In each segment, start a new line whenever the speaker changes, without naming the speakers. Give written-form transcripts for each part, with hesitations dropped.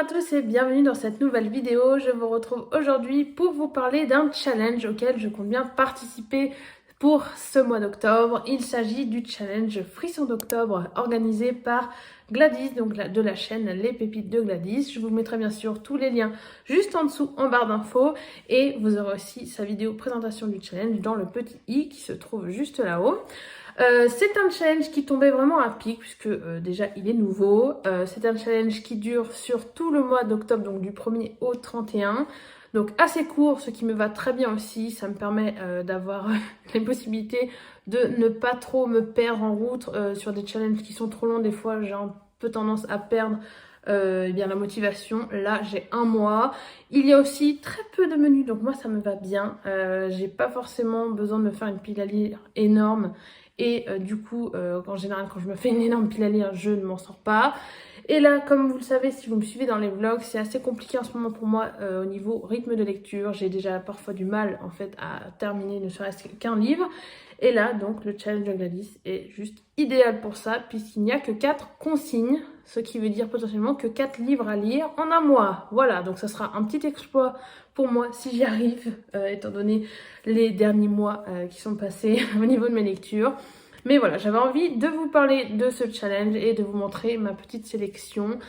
tous et bienvenue dans cette nouvelle vidéo. Je vous retrouve aujourd'hui pour vous parler d'un challenge auquel je compte bien participer pour ce mois d'octobre. Il s'agit du challenge Frisson d'octobre organisé par Gladys, donc de la chaîne Les Pépites de Gladys. Je vous mettrai bien sûr tous les liens juste en dessous en barre d'infos et vous aurez aussi sa vidéo présentation du challenge dans le petit i qui se trouve juste là-haut. C'est un challenge qui tombait vraiment à pic puisque déjà il est nouveau. C'est un challenge qui dure sur tout le mois d'octobre, donc du 1er au 31. Donc assez court, ce qui me va très bien aussi. Ça me permet d'avoir les possibilités de ne pas trop me perdre en route sur des challenges qui sont trop longs. Des fois j'ai un peu tendance à perdre eh bien la motivation. Là j'ai un mois. Il y a aussi très peu de menus, donc moi ça me va bien. J'ai pas forcément besoin de me faire une pile à lire énorme. Et du coup, en général, quand je me fais une énorme pile à lire, je ne m'en sors pas. Et là, comme vous le savez, si vous me suivez dans les vlogs, c'est assez compliqué en ce moment pour moi au niveau rythme de lecture. J'ai déjà parfois du mal en fait à terminer ne serait-ce qu'un livre. Et là, donc, le challenge de Gladys est juste idéal pour ça, puisqu'il n'y a que 4 consignes, ce qui veut dire potentiellement que 4 livres à lire en un mois. Voilà, donc ça sera un petit exploit pour moi si j'y arrive, étant donné les derniers mois qui sont passés au niveau de mes lectures. Mais voilà, j'avais envie de vous parler de ce challenge et de vous montrer ma petite sélection.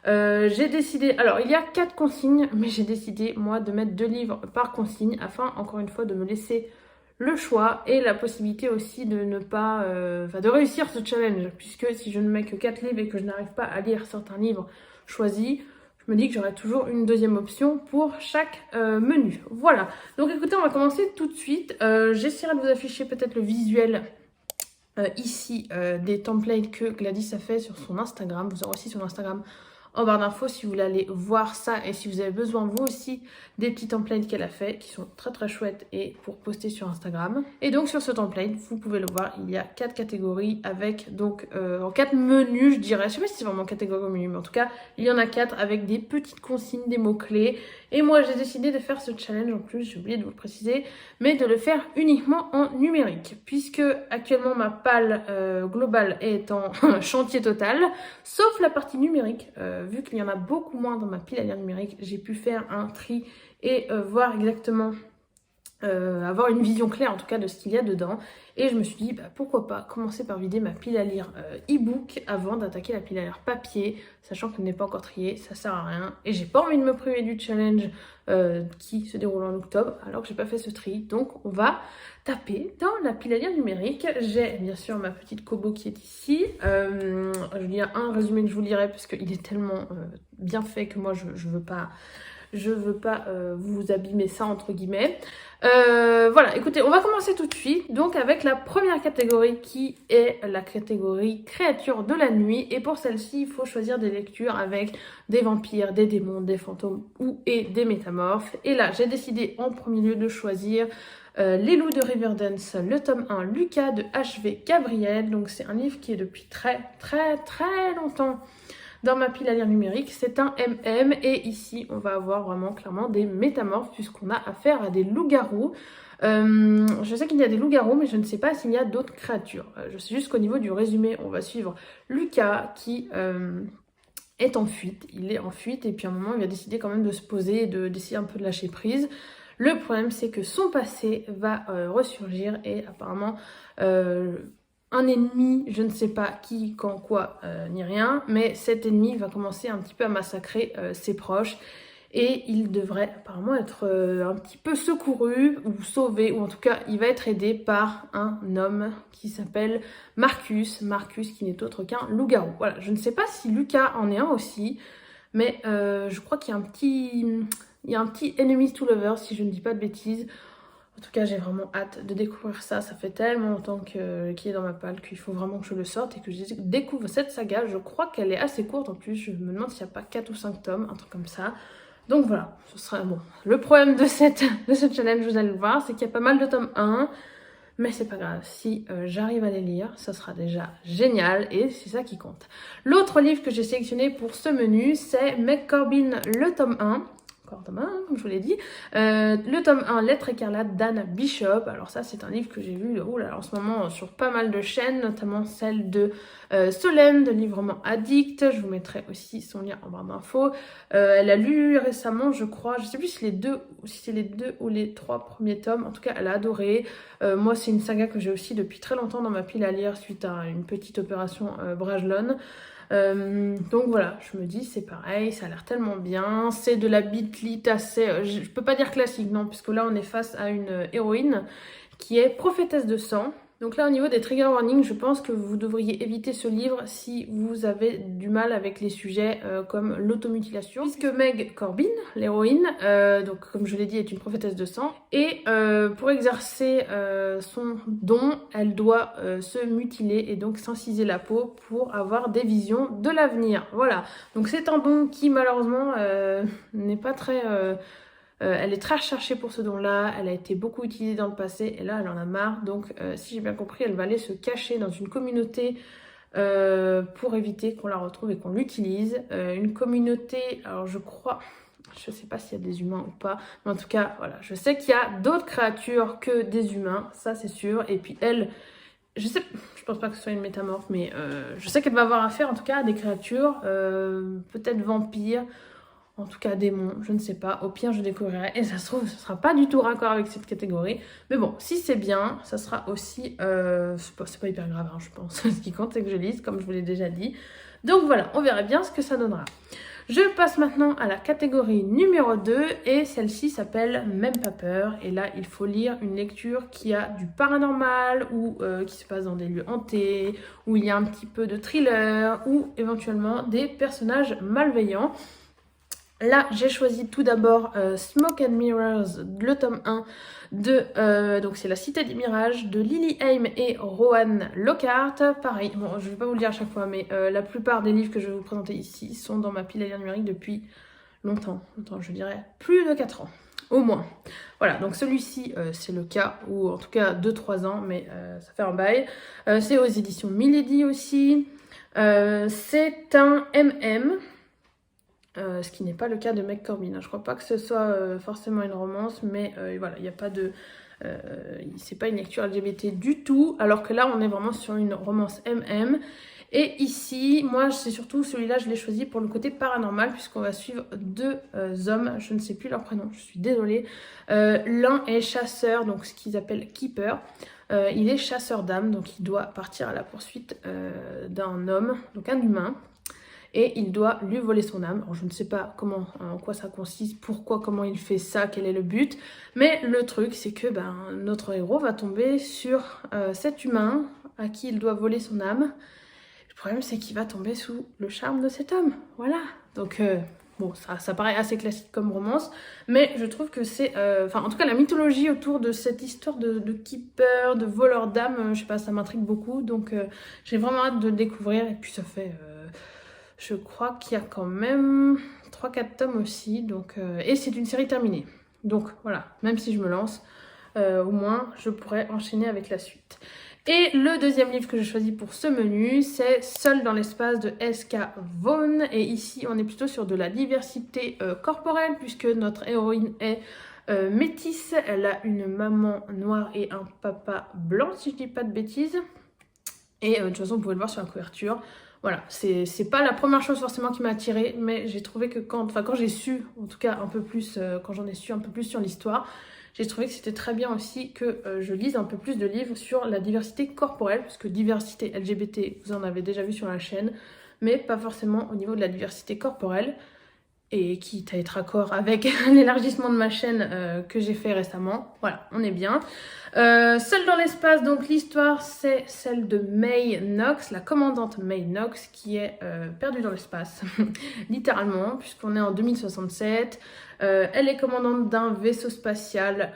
J'ai décidé, alors il y a 4 consignes, mais j'ai décidé moi de mettre 2 livres par consigne afin encore une fois de me laisser le choix et la possibilité aussi de ne pas, de réussir ce challenge, puisque si je ne mets que 4 livres et que je n'arrive pas à lire certains livres choisis, je me dis que j'aurai toujours une deuxième option pour chaque menu. Voilà, donc écoutez, on va commencer tout de suite. J'essaierai de vous afficher peut-être le visuel ici des templates que Gladys a fait sur son Instagram. Vous aurez aussi son Instagram en barre d'infos si vous voulez aller voir ça et si vous avez besoin vous aussi des petits templates qu'elle a fait qui sont très très chouettes et pour poster sur Instagram. Et donc sur ce template, vous pouvez le voir, il y a 4 catégories avec donc 4 menus je dirais, je sais pas si c'est vraiment catégorie ou menu, mais en tout cas il y en a 4 avec des petites consignes, des mots-clés. Et moi j'ai décidé de faire ce challenge en plus, j'ai oublié de vous le préciser, mais de le faire uniquement en numérique puisque actuellement ma palle globale est en chantier total, sauf la partie numérique. Vu qu'il y en a beaucoup moins dans ma pile à lire numérique, j'ai pu faire un tri et voir exactement, avoir une vision claire en tout cas de ce qu'il y a dedans. Et je me suis dit, bah, pourquoi pas commencer par vider ma pile à lire e-book avant d'attaquer la pile à lire papier, sachant qu'elle n'est pas encore triée, ça sert à rien. Et j'ai pas envie de me priver du challenge qui se déroule en octobre, alors que j'ai pas fait ce tri. Donc on va taper dans la pile à lire numérique. J'ai bien sûr ma petite Kobo qui est ici. Je lis un résumé que je vous lirai parce qu'il est tellement bien fait que moi je veux pas vous abîmer ça entre guillemets. Voilà, écoutez, on va commencer tout de suite donc avec la première catégorie qui est la catégorie créatures de la nuit. Et pour celle-ci, il faut choisir des lectures avec des vampires, des démons, des fantômes et des métamorphes. Et là, j'ai décidé en premier lieu de choisir Les Loups de Riverdance, le tome 1, Lucas de H.V. Gabriel. Donc c'est un livre qui est depuis très longtemps dans ma pile à lire numérique. C'est un MM et ici on va avoir vraiment clairement des métamorphes puisqu'on a affaire à des loups-garous. Je sais qu'il y a des loups-garous mais je ne sais pas s'il y a d'autres créatures. Je sais juste qu'au niveau du résumé on va suivre Lucas qui est en fuite. Il est en fuite et puis à un moment il va décider quand même de se poser et d'essayer un peu de lâcher prise. Le problème c'est que son passé va ressurgir et apparemment un ennemi, je ne sais pas qui, quand, quoi, ni rien, mais cet ennemi va commencer un petit peu à massacrer ses proches et il devrait apparemment être un petit peu secouru ou sauvé, ou en tout cas il va être aidé par un homme qui s'appelle Marcus qui n'est autre qu'un loup-garou. Voilà, je ne sais pas si Lucas en est un aussi, mais je crois qu'il y a un petit enemies to lovers si je ne dis pas de bêtises. En tout cas, j'ai vraiment hâte de découvrir ça. Ça fait tellement longtemps qu'il est dans ma palle qu'il faut vraiment que je le sorte et que je découvre cette saga. Je crois qu'elle est assez courte en plus. Je me demande s'il n'y a pas 4 ou 5 tomes, un truc comme ça. Donc voilà, ce sera bon. Le problème de ce challenge, vous allez le voir, c'est qu'il y a pas mal de tomes 1. Mais c'est pas grave, si j'arrive à les lire, ça sera déjà génial et c'est ça qui compte. L'autre livre que j'ai sélectionné pour ce menu, c'est McCorbin, le tome 1. encore demain, comme je vous l'ai dit. Le tome 1, Lettre écarlate d'Anne Bishop. Alors ça, c'est un livre que j'ai vu en ce moment sur pas mal de chaînes, notamment celle de Solène, de Librement Addict. Je vous mettrai aussi son lien en barre d'infos. Elle a lu récemment, je crois, je sais plus si c'est les deux ou les 3 premiers tomes. En tout cas, elle a adoré. Moi, c'est une saga que j'ai aussi depuis très longtemps dans ma pile à lire suite à une petite opération Brajlon. Donc voilà, je me dis c'est pareil, ça a l'air tellement bien, c'est de la beat lit assez, je peux pas dire classique non, puisque là on est face à une héroïne qui est prophétesse de sang. Donc là au niveau des trigger warnings, je pense que vous devriez éviter ce livre si vous avez du mal avec les sujets comme l'automutilation, puisque Meg Corbin, l'héroïne, donc comme je l'ai dit, est une prophétesse de sang, et pour exercer son don, elle doit se mutiler et donc s'inciser la peau pour avoir des visions de l'avenir. Voilà, donc c'est un don qui malheureusement n'est pas très... elle est très recherchée pour ce don-là, elle a été beaucoup utilisée dans le passé et là elle en a marre, donc si j'ai bien compris, elle va aller se cacher dans une communauté pour éviter qu'on la retrouve et qu'on l'utilise. Une communauté, alors je crois, je sais pas s'il y a des humains ou pas, mais en tout cas, voilà, je sais qu'il y a d'autres créatures que des humains, ça c'est sûr, et puis elle, je pense pas que ce soit une métamorphe, mais je sais qu'elle va avoir affaire en tout cas à des créatures, peut-être vampires, en tout cas démons, je ne sais pas. Au pire, je découvrirai. Et ça se trouve, ce sera pas du tout raccord avec cette catégorie. Mais bon, si c'est bien, ça sera aussi... c'est pas hyper grave, hein, je pense. Ce qui compte, c'est que je lise, comme je vous l'ai déjà dit. Donc voilà, on verra bien ce que ça donnera. Je passe maintenant à la catégorie numéro 2. Et celle-ci s'appelle Même pas peur. Et là, il faut lire une lecture qui a du paranormal ou qui se passe dans des lieux hantés, où il y a un petit peu de thriller ou éventuellement des personnages malveillants. Là, j'ai choisi tout d'abord Smoke and Mirrors, le tome 1 de, donc c'est La Cité des Mirages, de Lily Haim et Rowan Lockhart. Pareil, bon, je ne vais pas vous le dire à chaque fois, mais la plupart des livres que je vais vous présenter ici sont dans ma pile à lire numérique depuis longtemps, je dirais plus de 4 ans, au moins. Voilà, donc celui-ci, c'est le cas, ou en tout cas 2-3 ans, mais ça fait un bail. C'est aux éditions Milady aussi. C'est un MM. Ce qui n'est pas le cas de Meg Corbin. Je crois pas que ce soit forcément une romance, mais voilà, il n'y a pas de... c'est pas une lecture LGBT du tout, alors que là, on est vraiment sur une romance MM. Et ici, moi, c'est surtout celui-là, je l'ai choisi pour le côté paranormal, puisqu'on va suivre 2 hommes, je ne sais plus leur prénom, je suis désolée. L'un est chasseur, donc ce qu'ils appellent keeper. Il est chasseur d'âmes, donc il doit partir à la poursuite d'un homme, donc un humain. Et il doit lui voler son âme. Alors, je ne sais pas comment, en quoi ça consiste, pourquoi, comment il fait ça, quel est le but. Mais le truc, c'est que notre héros va tomber sur cet humain à qui il doit voler son âme. Le problème, c'est qu'il va tomber sous le charme de cet homme. Voilà. Donc, bon, ça paraît assez classique comme romance. Mais je trouve que c'est... en tout cas, la mythologie autour de cette histoire de keeper, de voleur d'âme, je sais pas, ça m'intrigue beaucoup. Donc, j'ai vraiment hâte de le découvrir. Et puis, ça fait... je crois qu'il y a quand même 3-4 tomes aussi, donc, et c'est une série terminée. Donc voilà, même si je me lance, au moins je pourrais enchaîner avec la suite. Et le deuxième livre que j'ai choisi pour ce menu, c'est Seul dans l'espace de S.K. Vaughn. Et ici, on est plutôt sur de la diversité corporelle, puisque notre héroïne est métisse. Elle a une maman noire et un papa blanc, si je dis pas de bêtises. Et de toute façon, vous pouvez le voir sur la couverture. Voilà, c'est pas la première chose forcément qui m'a attirée, mais j'ai trouvé que quand j'ai su, en tout cas un peu plus, quand j'en ai su un peu plus sur l'histoire, j'ai trouvé que c'était très bien aussi que je lise un peu plus de livres sur la diversité corporelle, parce que diversité LGBT, vous en avez déjà vu sur la chaîne, mais pas forcément au niveau de la diversité corporelle, et quitte à être raccord avec l'élargissement de ma chaîne que j'ai fait récemment. Voilà, on est bien. Seule dans l'espace, donc l'histoire c'est celle de May Knox, la commandante May Knox qui est perdue dans l'espace, littéralement, puisqu'on est en 2067. Elle est commandante d'un vaisseau spatial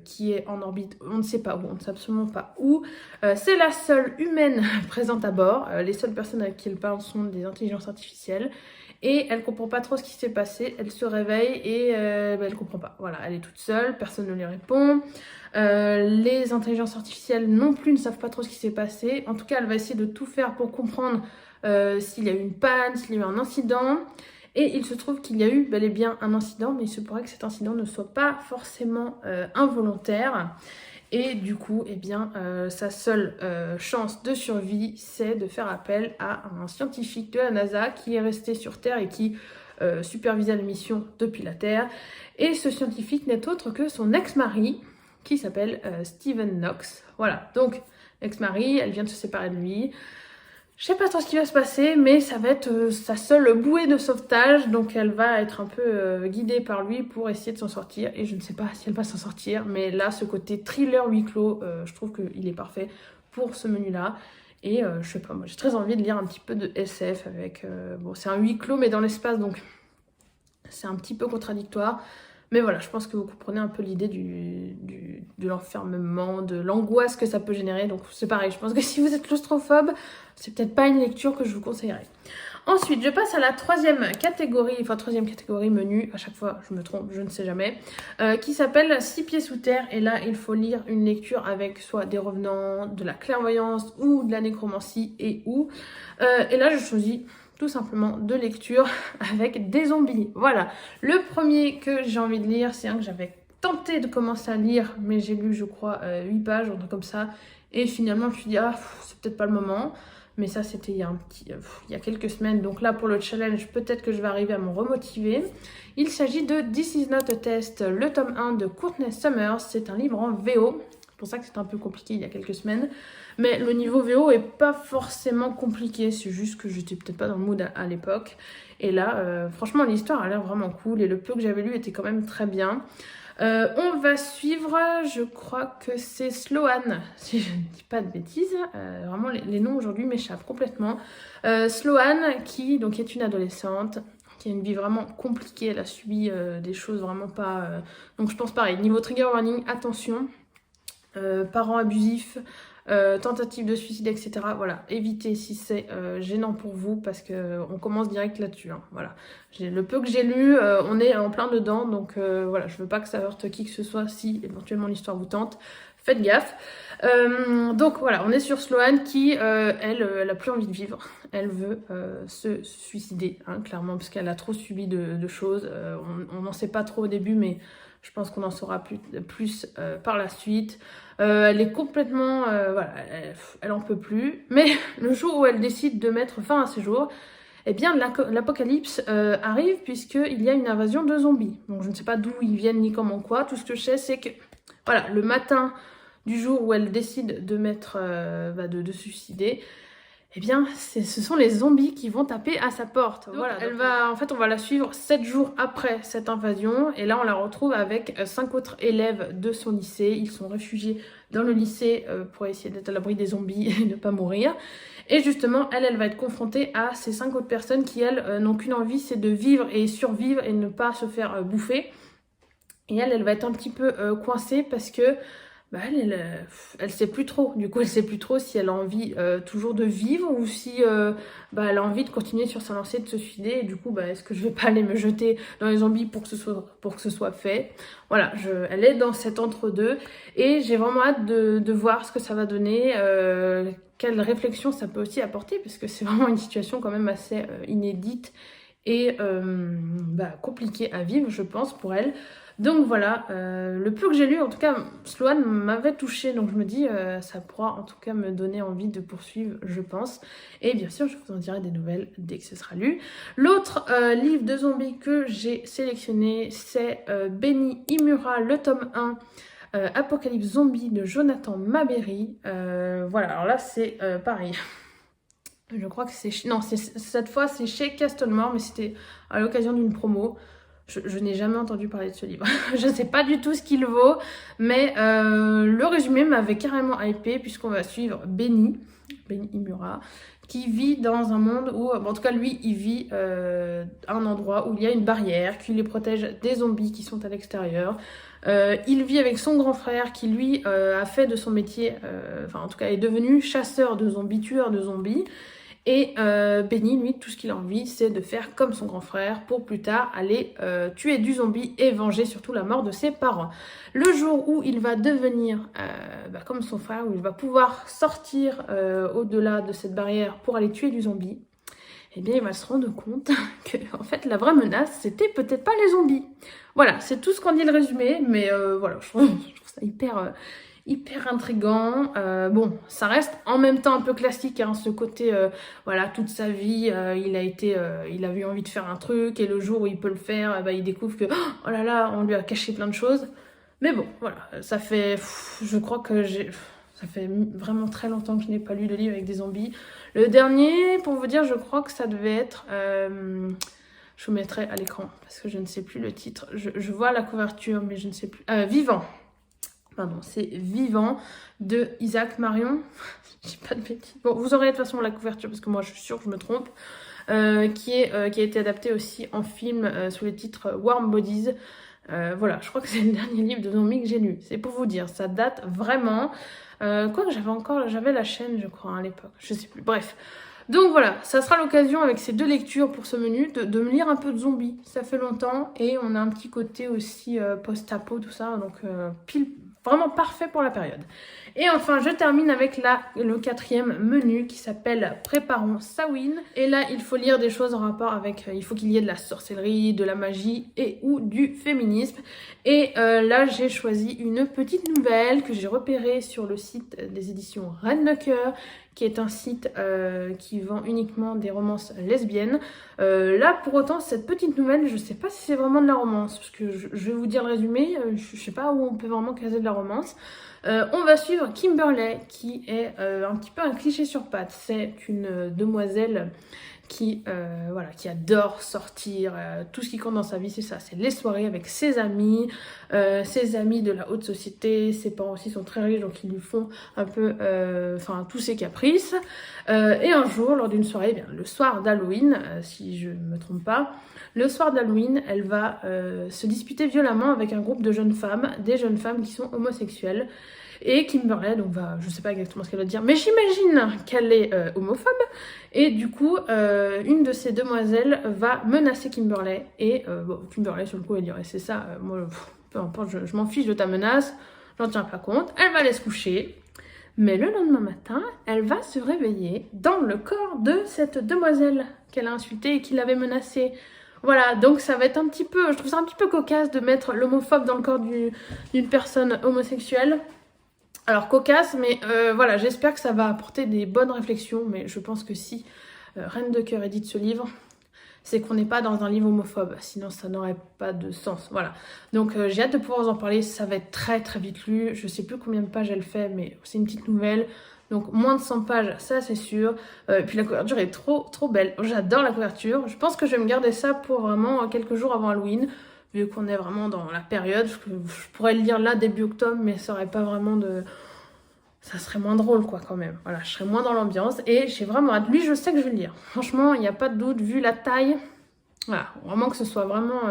qui est en orbite, on ne sait pas où, on ne sait absolument pas où. C'est la seule humaine présente à bord. Les seules personnes avec qui elle parle sont des intelligences artificielles. Et elle comprend pas trop ce qui s'est passé, elle se réveille et elle comprend pas. Voilà, elle est toute seule, personne ne lui répond. Les intelligences artificielles non plus ne savent pas trop ce qui s'est passé. En tout cas, elle va essayer de tout faire pour comprendre s'il y a eu une panne, s'il y a eu un incident. Et il se trouve qu'il y a eu bel et bien un incident, mais il se pourrait que cet incident ne soit pas forcément involontaire. Et du coup, eh bien, sa seule chance de survie, c'est de faire appel à un scientifique de la NASA qui est resté sur Terre et qui supervisait la mission depuis la Terre. Et ce scientifique n'est autre que son ex-mari, qui s'appelle Steven Knox. Voilà, donc ex-mari, elle vient de se séparer de lui. Je sais pas trop ce qui va se passer, mais ça va être sa seule bouée de sauvetage, donc elle va être un peu guidée par lui pour essayer de s'en sortir, et je ne sais pas si elle va s'en sortir, mais là, ce côté thriller huis clos, je trouve qu'il est parfait pour ce menu-là, et je sais pas, moi j'ai très envie de lire un petit peu de SF avec, bon c'est un huis clos mais dans l'espace, donc c'est un petit peu contradictoire. Mais voilà, je pense que vous comprenez un peu l'idée de l'enfermement, de l'angoisse que ça peut générer. Donc c'est pareil, je pense que si vous êtes claustrophobe, c'est peut-être pas une lecture que je vous conseillerais. Ensuite, je passe à la troisième catégorie menu, à chaque fois je me trompe, je ne sais jamais, qui s'appelle 6 pieds sous terre. Et là, il faut lire une lecture avec soit des revenants, de la clairvoyance ou de la nécromancie et là, je choisis tout simplement de lecture avec des zombies. Voilà, le premier que j'ai envie de lire, c'est un que j'avais tenté de commencer à lire, mais j'ai lu, je crois, 8 pages, un truc comme ça, et finalement, je me suis dit, ah, c'est peut-être pas le moment, mais ça, c'était il y a quelques semaines, donc là, pour le challenge, peut-être que je vais arriver à me remotiver. Il s'agit de This Is Not a Test, le tome 1 de Courtney Summers. C'est un livre en VO, c'est pour ça que c'était un peu compliqué il y a quelques semaines. Mais le niveau VO est pas forcément compliqué, c'est juste que j'étais peut-être pas dans le mood à l'époque. Et là, franchement, l'histoire a l'air vraiment cool et le peu que j'avais lu était quand même très bien. On va suivre, je crois que c'est Sloane, si je ne dis pas de bêtises. Vraiment, les noms aujourd'hui m'échappent complètement. Sloane, qui donc est une adolescente, qui a une vie vraiment compliquée. Elle a subi des choses vraiment pas... Donc je pense pareil, niveau trigger warning, attention. Parents abusifs, tentative de suicide, etc. Voilà, évitez si c'est gênant pour vous parce qu'on commence direct là-dessus. Hein. Voilà, le peu que j'ai lu, on est en plein dedans, donc voilà, je veux pas que ça heurte qui que ce soit si éventuellement l'histoire vous tente. Faites gaffe. Donc voilà, on est sur Sloane qui, elle a plus envie de vivre. Elle veut se suicider, hein, clairement, parce qu'elle a trop subi de choses. On n'en sait pas trop au début, mais je pense qu'on en saura plus par la suite. Elle est complètement... voilà, elle en peut plus. Mais le jour où elle décide de mettre fin à ses jours, eh bien l'apocalypse arrive puisqu'il y a une invasion de zombies. Donc je ne sais pas d'où ils viennent ni comment quoi. Tout ce que je sais, c'est que voilà, le matin du jour où elle décide de mettre... de se suicider, eh bien, ce sont les zombies qui vont taper à sa porte. Donc, voilà, en fait, on va la suivre 7 jours après cette invasion. Et là, on la retrouve avec 5 autres élèves de son lycée. Ils sont réfugiés dans le lycée pour essayer d'être à l'abri des zombies et ne pas mourir. Et justement, elle va être confrontée à ces 5 autres personnes qui, elles, n'ont qu'une envie, c'est de vivre et survivre et ne pas se faire bouffer. Et elle va être un petit peu coincée parce que elle sait plus trop. Du coup, elle sait plus trop si elle a envie toujours de vivre ou si elle a envie de continuer sur sa lancée de se suicider. Et du coup, est-ce que je vais pas aller me jeter dans les zombies pour que ce soit fait? Voilà, elle est dans cet entre-deux et j'ai vraiment hâte de voir ce que ça va donner, quelle réflexion ça peut aussi apporter, parce que c'est vraiment une situation quand même assez inédite et compliquée à vivre, je pense, pour elle. Donc voilà, le peu que j'ai lu, en tout cas, Sloane m'avait touchée, donc je me dis, ça pourra en tout cas me donner envie de poursuivre, je pense. Et bien sûr, je vous en dirai des nouvelles dès que ce sera lu. L'autre livre de zombies que j'ai sélectionné, c'est Benny Imura, le tome 1, Apocalypse Zombie de Jonathan Maberry. Voilà, alors là, c'est pareil. Je crois que cette fois, c'est chez Castlemore, mais c'était à l'occasion d'une promo. Je n'ai jamais entendu parler de ce livre. Je ne sais pas du tout ce qu'il vaut, mais le résumé m'avait carrément hypé puisqu'on va suivre Benny Imura, qui vit dans un monde où, en tout cas lui, il vit à un endroit où il y a une barrière qui les protège des zombies qui sont à l'extérieur. Il vit avec son grand frère qui lui a fait de son métier, en tout cas est devenu chasseur de zombies, tueur de zombies. Et Benny, lui, tout ce qu'il a envie, c'est de faire comme son grand frère pour plus tard aller tuer du zombie et venger surtout la mort de ses parents. Le jour où il va devenir comme son frère, où il va pouvoir sortir au-delà de cette barrière pour aller tuer du zombie, eh bien il va se rendre compte que en fait la vraie menace c'était peut-être pas les zombies. Voilà, c'est tout ce qu'en dit le résumé, mais voilà, je trouve ça hyper intriguant. Bon, ça reste en même temps un peu classique, hein, ce côté, voilà, toute sa vie, il a eu envie de faire un truc, et le jour où il peut le faire, bah, il découvre que, oh là là, on lui a caché plein de choses. Mais bon, voilà, ça fait, je crois que ça fait vraiment très longtemps que je n'ai pas lu de livre avec des zombies. Le dernier, pour vous dire, je crois que ça devait être, je vous mettrai à l'écran, parce que je ne sais plus le titre. Je vois la couverture, mais je ne sais plus. Vivant. Pardon, c'est Vivant de Isaac Marion. Je dis pas de bêtises. Bon, vous aurez de toute façon la couverture, parce que moi je suis sûre que je me trompe. Qui a été adapté aussi en film sous le titre Warm Bodies. Voilà, je crois que c'est le dernier livre de zombies que j'ai lu. C'est pour vous dire, ça date vraiment. Quoique j'avais la chaîne, je crois, à l'époque. Je sais plus. Bref. Donc voilà, ça sera l'occasion avec ces 2 lectures pour ce menu de me lire un peu de zombies. Ça fait longtemps et on a un petit côté aussi post-apo, tout ça. Donc pile, vraiment parfait pour la période. Et enfin, je termine avec le 4e menu qui s'appelle Préparons Samhain. Et là, il faut lire des choses en rapport avec... il faut qu'il y ait de la sorcellerie, de la magie et ou du féminisme. Et là, j'ai choisi une petite nouvelle que j'ai repérée sur le site des éditions Reine de Cœur, qui est un site qui vend uniquement des romances lesbiennes. Là, pour autant, cette petite nouvelle, je sais pas si c'est vraiment de la romance, parce que je vais vous dire le résumé, je sais pas où on peut vraiment caser de la romance. On va suivre Kimberley, qui est un petit peu un cliché sur pattes. C'est une demoiselle qui adore sortir, tout ce qui compte dans sa vie, c'est ça, c'est les soirées avec ses amis de la haute société. Ses parents aussi sont très riches, donc ils lui font un peu, tous ses caprices. Et un jour, lors d'une soirée, bien, le soir d'Halloween, si je ne me trompe pas, le soir d'Halloween, elle va se disputer violemment avec un groupe de jeunes femmes, des jeunes femmes qui sont homosexuelles. Et Kimberley, donc je sais pas exactement ce qu'elle va dire, mais j'imagine qu'elle est homophobe. Et du coup, une de ces demoiselles va menacer Kimberley. Et Kimberley, sur le coup, elle dirait c'est ça, moi, peu importe, je m'en fiche de ta menace, j'en tiens pas compte. Elle va aller se coucher. Mais le lendemain matin, elle va se réveiller dans le corps de cette demoiselle qu'elle a insultée et qui l'avait menacée. Voilà, donc ça va être un petit peu, je trouve ça un petit peu cocasse de mettre l'homophobe dans le corps d'une personne homosexuelle. Alors cocasse, mais voilà, j'espère que ça va apporter des bonnes réflexions, mais je pense que si Reine de Cœur édite ce livre, c'est qu'on n'est pas dans un livre homophobe, sinon ça n'aurait pas de sens, voilà. Donc j'ai hâte de pouvoir vous en parler, ça va être très très vite lu, je sais plus combien de pages elle fait, mais c'est une petite nouvelle, donc moins de 100 pages, ça c'est sûr. Et puis la couverture est trop belle, j'adore la couverture, je pense que je vais me garder ça pour vraiment quelques jours avant Halloween, vu qu'on est vraiment dans la période. Je pourrais le lire là début octobre, mais ça aurait pas vraiment de... Ça serait moins drôle quoi quand même. Voilà, je serais moins dans l'ambiance et j'ai vraiment hâte. Lui, je sais que je vais le lire. Franchement, il n'y a pas de doute, vu la taille. Voilà, vraiment que ce soit vraiment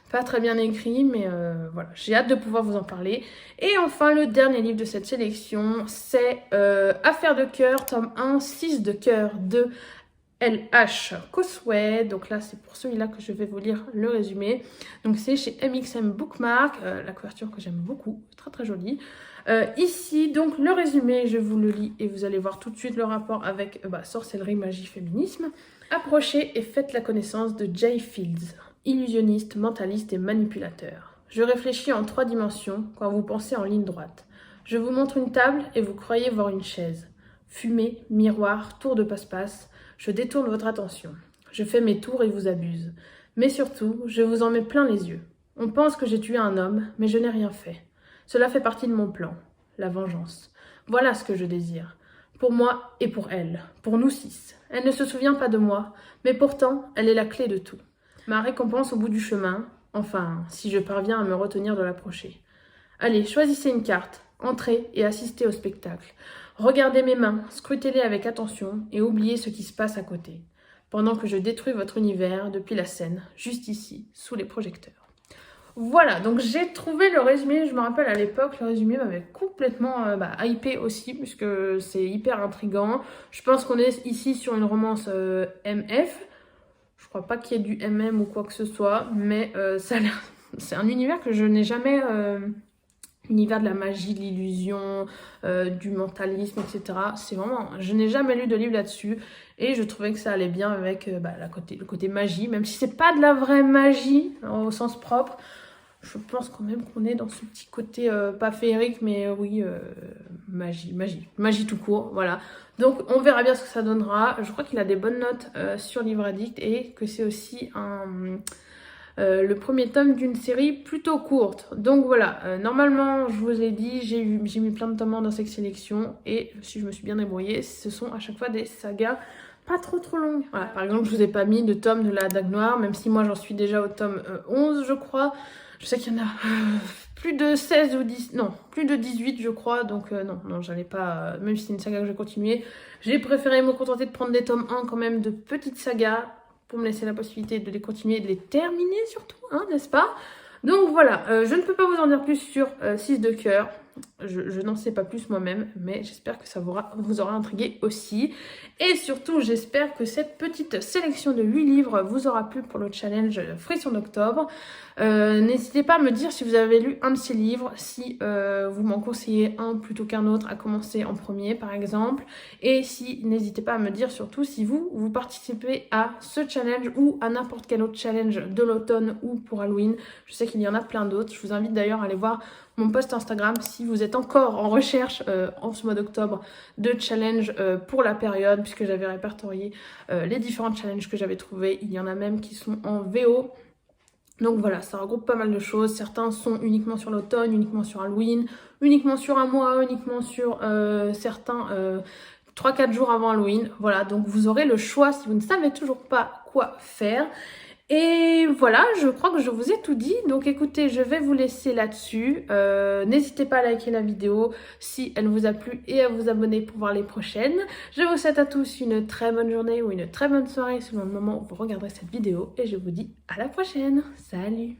pas très bien écrit, mais voilà, j'ai hâte de pouvoir vous en parler. Et enfin, le dernier livre de cette sélection, c'est Affaires de cœur, tome 1, 6 de cœur de L.H. Cosway. Donc là, c'est pour celui-là que je vais vous lire le résumé. Donc c'est chez MXM Bookmark, la couverture que j'aime beaucoup, très très jolie. Ici, donc le résumé, je vous le lis et vous allez voir tout de suite le rapport avec sorcellerie, magie, féminisme. Approchez et faites la connaissance de Jay Fields, illusionniste, mentaliste et manipulateur. Je réfléchis en 3 dimensions quand vous pensez en ligne droite. Je vous montre une table et vous croyez voir une chaise. Fumée, miroir, tour de passe-passe, je détourne votre attention. Je fais mes tours et vous abuse. Mais surtout, je vous en mets plein les yeux. On pense que j'ai tué un homme, mais je n'ai rien fait. Cela fait partie de mon plan, la vengeance. Voilà ce que je désire. Pour moi et pour elle, pour nous 6. Elle ne se souvient pas de moi, mais pourtant, elle est la clé de tout. Ma récompense au bout du chemin, enfin, si je parviens à me retenir de l'approcher. Allez, choisissez une carte, entrez et assistez au spectacle. Regardez mes mains, scrutez-les avec attention et oubliez ce qui se passe à côté, pendant que je détruis votre univers depuis la scène, juste ici, sous les projecteurs. Voilà, donc j'ai trouvé le résumé, je me rappelle à l'époque, le résumé m'avait complètement hypé aussi, puisque c'est hyper intriguant. Je pense qu'on est ici sur une romance MF, je crois pas qu'il y ait du MM ou quoi que ce soit, mais ça a l'air... c'est un univers que je n'ai jamais univers de la magie, de l'illusion, du mentalisme, etc. C'est vraiment... Je n'ai jamais lu de livre là-dessus et je trouvais que ça allait bien avec le côté magie, même si c'est pas de la vraie magie au sens propre. Je pense quand même qu'on est dans ce petit côté, pas féerique, mais oui, magie tout court, voilà. Donc on verra bien ce que ça donnera. Je crois qu'il a des bonnes notes sur Livre Addict et que c'est aussi le premier tome d'une série plutôt courte. Donc voilà, normalement, je vous ai dit, j'ai mis plein de tomes dans cette sélection et si je me suis bien débrouillée, ce sont à chaque fois des sagas pas trop longues. Voilà, par exemple, je vous ai pas mis de tome de la Dague Noire, même si moi j'en suis déjà au tome 11, je crois. Je sais qu'il y en a plus de 16 ou 10, non, plus de 18 je crois, donc non, j'allais pas, même si c'est une saga que je vais continuer, j'ai préféré me contenter de prendre des tomes 1 quand même de petites sagas, pour me laisser la possibilité de les continuer et de les terminer surtout, hein, n'est-ce pas? Donc voilà, je ne peux pas vous en dire plus sur 6 de cœur. Je n'en sais pas plus moi-même, mais j'espère que ça vous aura intrigué aussi. Et surtout, j'espère que cette petite sélection de 8 livres vous aura plu pour le challenge Frisson d'octobre. N'hésitez pas à me dire si vous avez lu un de ces livres, si vous m'en conseillez un plutôt qu'un autre à commencer en premier par exemple. Et si, n'hésitez pas à me dire surtout si vous participez à ce challenge ou à n'importe quel autre challenge de l'automne ou pour Halloween. Je sais qu'il y en a plein d'autres. Je vous invite d'ailleurs à aller voir mon post Instagram si vous êtes encore en recherche en ce mois d'octobre de challenge pour la période, puisque j'avais répertorié les différents challenges que j'avais trouvés. Il y en a même qui sont en VO. Donc voilà, ça regroupe pas mal de choses. Certains sont uniquement sur l'automne, uniquement sur Halloween, uniquement sur un mois, uniquement sur certains 3-4 jours avant Halloween. Voilà, donc vous aurez le choix si vous ne savez toujours pas quoi faire. Et voilà, je crois que je vous ai tout dit. Donc écoutez, je vais vous laisser là-dessus. N'hésitez pas à liker la vidéo si elle vous a plu et à vous abonner pour voir les prochaines. Je vous souhaite à tous une très bonne journée ou une très bonne soirée selon le moment où vous regarderez cette vidéo. Et je vous dis à la prochaine. Salut!